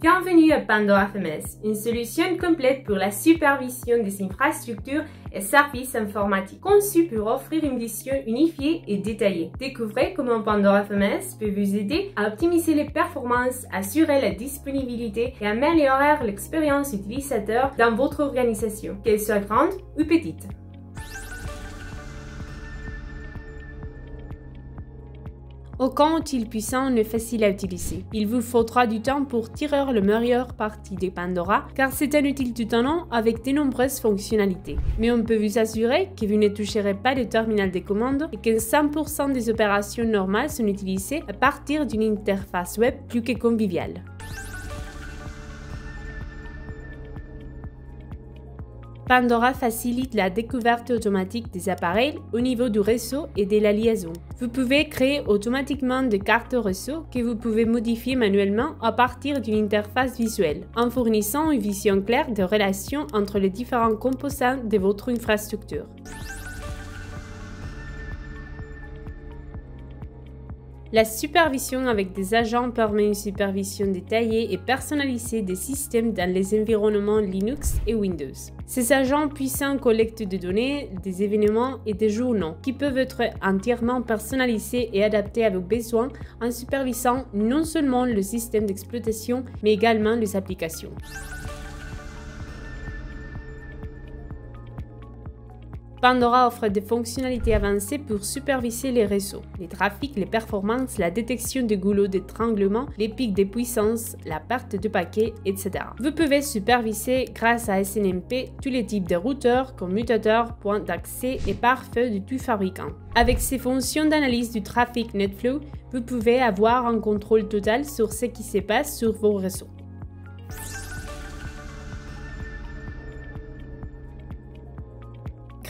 Bienvenue à Pandora FMS, une solution complète pour la supervision des infrastructures et services informatiques, conçue pour offrir une vision unifiée et détaillée. Découvrez comment Pandora FMS peut vous aider à optimiser les performances, assurer la disponibilité et améliorer l'expérience utilisateur dans votre organisation, qu'elle soit grande ou petite. Aucun outil puissant n'est facile à utiliser. Il vous faudra du temps pour tirer le meilleur parti de Pandora, car c'est un outil tout en un avec de nombreuses fonctionnalités. Mais on peut vous assurer que vous ne toucherez pas le terminal de commande et que 100% des opérations normales sont utilisées à partir d'une interface web plus que conviviale. Pandora facilite la découverte automatique des appareils au niveau du réseau et de la liaison. Vous pouvez créer automatiquement des cartes réseau que vous pouvez modifier manuellement à partir d'une interface visuelle, en fournissant une vision claire des relations entre les différents composants de votre infrastructure. La supervision avec des agents permet une supervision détaillée et personnalisée des systèmes dans les environnements Linux et Windows. Ces agents puissants collectent des données, des événements et des journaux qui peuvent être entièrement personnalisés et adaptés à vos besoins en supervisant non seulement le système d'exploitation mais également les applications. Pandora offre des fonctionnalités avancées pour superviser les réseaux, les trafics, les performances, la détection des goulots d'étranglement, les pics de puissance, la perte de paquets, etc. Vous pouvez superviser grâce à SNMP tous les types de routeurs, commutateurs, points d'accès et pare-feu de tout fabricant. Avec ces fonctions d'analyse du trafic NetFlow, vous pouvez avoir un contrôle total sur ce qui se passe sur vos réseaux.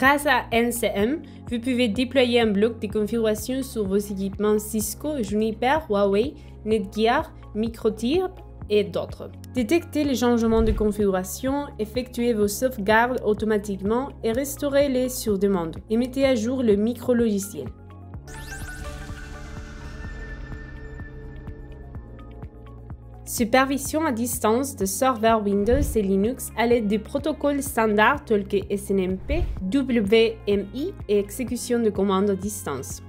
Grâce à NCM, vous pouvez déployer un bloc de configuration sur vos équipements Cisco, Juniper, Huawei, Netgear, Microchip et d'autres. Détectez les changements de configuration, effectuez vos sauvegardes automatiquement et restaurez-les sur demande. Et mettez à jour le micro-logiciel. Supervision à distance de serveurs Windows et Linux à l'aide de protocoles standards tels que SNMP, WMI et exécution de commandes à distance.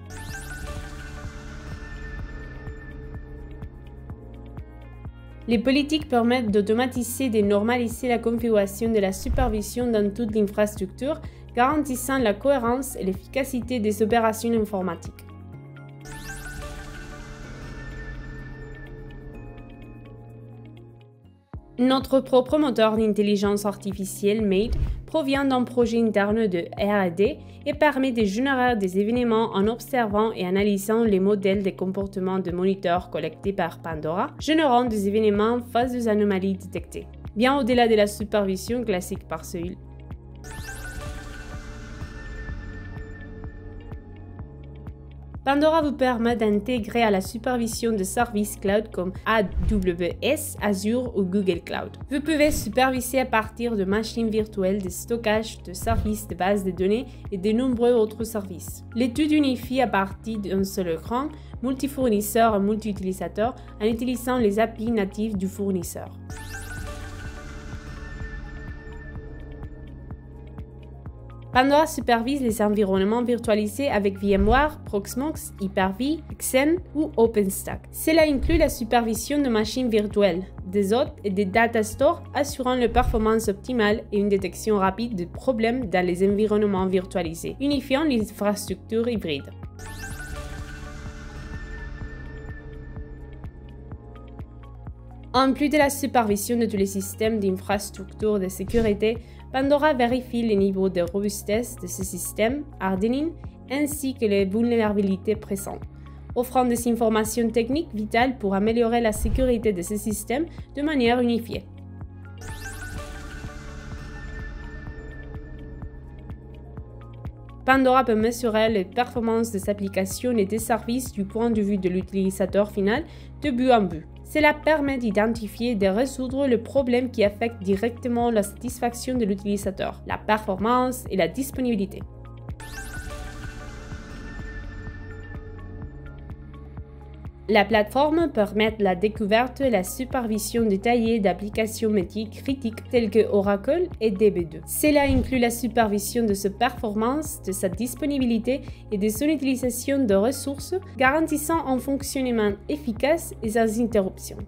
Les politiques permettent d'automatiser et de normaliser la configuration de la supervision dans toute l'infrastructure, garantissant la cohérence et l'efficacité des opérations informatiques. Notre propre moteur d'intelligence artificielle MAID provient d'un projet interne de R&D et permet de générer des événements en observant et analysant les modèles de comportement de moniteurs collectés par Pandora, générant des événements face aux anomalies détectées. Bien au-delà de la supervision classique par celui. Pandora vous permet d'intégrer à la supervision de services cloud comme AWS, Azure ou Google Cloud. Vous pouvez superviser à partir de machines virtuelles, de stockage, de services de bases de données et de nombreux autres services. L'étude unifie à partir d'un seul écran, multi-fournisseur et multi-utilisateur en utilisant les API natives du fournisseur. Pandora supervise les environnements virtualisés avec VMware, Proxmox, Hyper-V, Xen ou OpenStack. Cela inclut la supervision de machines virtuelles, des hôtes et des data stores assurant la performance optimale et une détection rapide de problèmes dans les environnements virtualisés, unifiant les infrastructures hybrides. En plus de la supervision de tous les systèmes d'infrastructure de sécurité, Pandora vérifie le niveau de robustesse de ce système, hardening, ainsi que les vulnérabilités présentes, offrant des informations techniques vitales pour améliorer la sécurité de ce système de manière unifiée. Pandora peut mesurer les performances des applications et des services du point de vue de l'utilisateur final de but en but. Cela permet d'identifier et de résoudre le problème qui affecte directement la satisfaction de l'utilisateur, la performance et la disponibilité. La plateforme permet la découverte et la supervision détaillée d'applications métiers critiques telles que Oracle et DB2. Cela inclut la supervision de sa performance, de sa disponibilité et de son utilisation de ressources, garantissant un fonctionnement efficace et sans interruption.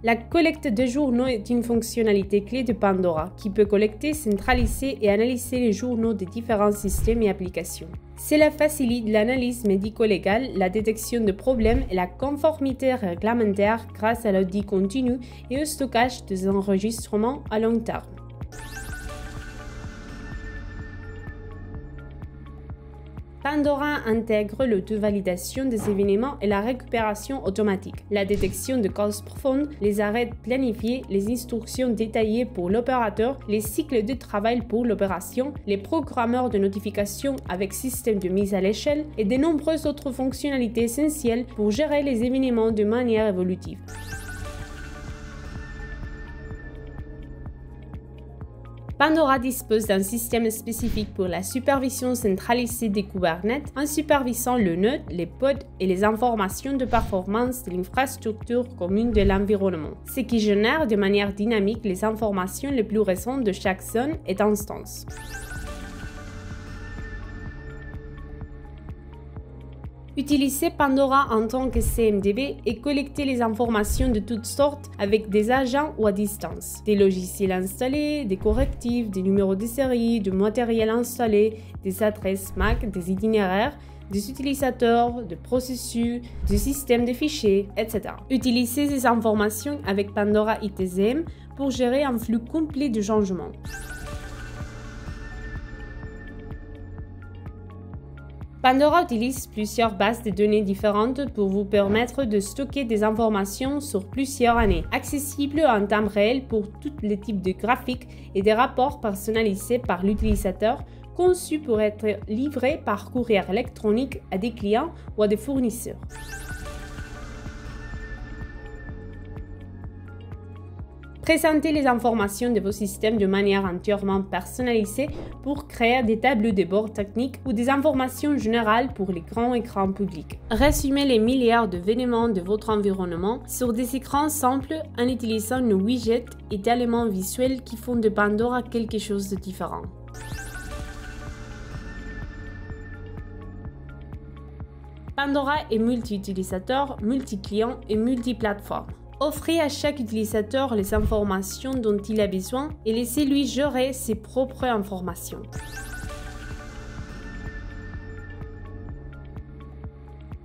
La collecte de journaux est une fonctionnalité clé de Pandora qui peut collecter, centraliser et analyser les journaux de différents systèmes et applications. Cela facilite l'analyse médico-légale, la détection de problèmes et la conformité réglementaire grâce à l'audit continu et au stockage des enregistrements à long terme. Pandora intègre l'auto-validation des événements et la récupération automatique, la détection de causes profondes, les arrêts planifiés, les instructions détaillées pour l'opérateur, les cycles de travail pour l'opération, les programmeurs de notification avec système de mise à l'échelle et de nombreuses autres fonctionnalités essentielles pour gérer les événements de manière évolutive. Pandora dispose d'un système spécifique pour la supervision centralisée des Kubernetes en supervisant le nœud, les pods et les informations de performance de l'infrastructure commune de l'environnement, ce qui génère de manière dynamique les informations les plus récentes de chaque zone et instance. Utiliser Pandora en tant que CMDB et collecter les informations de toutes sortes avec des agents ou à distance. Des logiciels installés, des correctifs, des numéros de série, du matériel installé, des adresses MAC, des itinéraires, des utilisateurs, des processus, des systèmes de fichiers, etc. Utilisez ces informations avec Pandora ITZM pour gérer un flux complet de changements. Pandora utilise plusieurs bases de données différentes pour vous permettre de stocker des informations sur plusieurs années, accessibles en temps réel pour tous les types de graphiques et des rapports personnalisés par l'utilisateur, conçus pour être livrés par courrier électronique à des clients ou à des fournisseurs. Présentez les informations de vos systèmes de manière entièrement personnalisée pour créer des tableaux de bord techniques ou des informations générales pour les grands écrans publics. Résumez les milliards d'événements de votre environnement sur des écrans simples en utilisant nos widgets et d'éléments visuels qui font de Pandora quelque chose de différent. Pandora est multi-utilisateur, multi-client et multi-plateforme. Offrez à chaque utilisateur les informations dont il a besoin et laissez-lui gérer ses propres informations.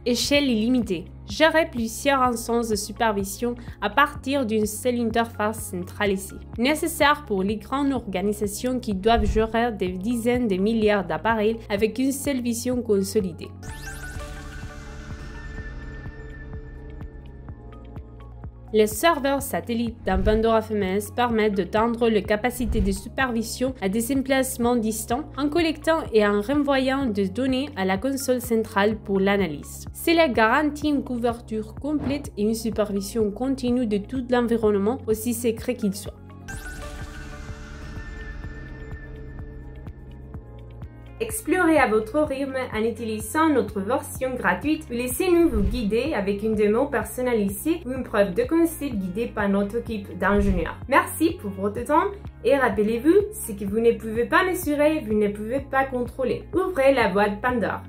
Échelle illimitée. Gérez plusieurs instances de supervision à partir d'une seule interface centralisée, nécessaire pour les grandes organisations qui doivent gérer des dizaines de milliards d'appareils avec une seule vision consolidée. Les serveurs satellites dans Pandora FMS permettent d'étendre les capacités de supervision à des emplacements distants en collectant et en renvoyant des données à la console centrale pour l'analyse. Cela garantit une couverture complète et une supervision continue de tout l'environnement, aussi secret qu'il soit. Explorez à votre rythme en utilisant notre version gratuite ou laissez-nous vous guider avec une démo personnalisée ou une preuve de concept guidée par notre équipe d'ingénieurs. Merci pour votre temps et rappelez-vous, ce que vous ne pouvez pas mesurer, vous ne pouvez pas contrôler. Ouvrez la boîte Pandora.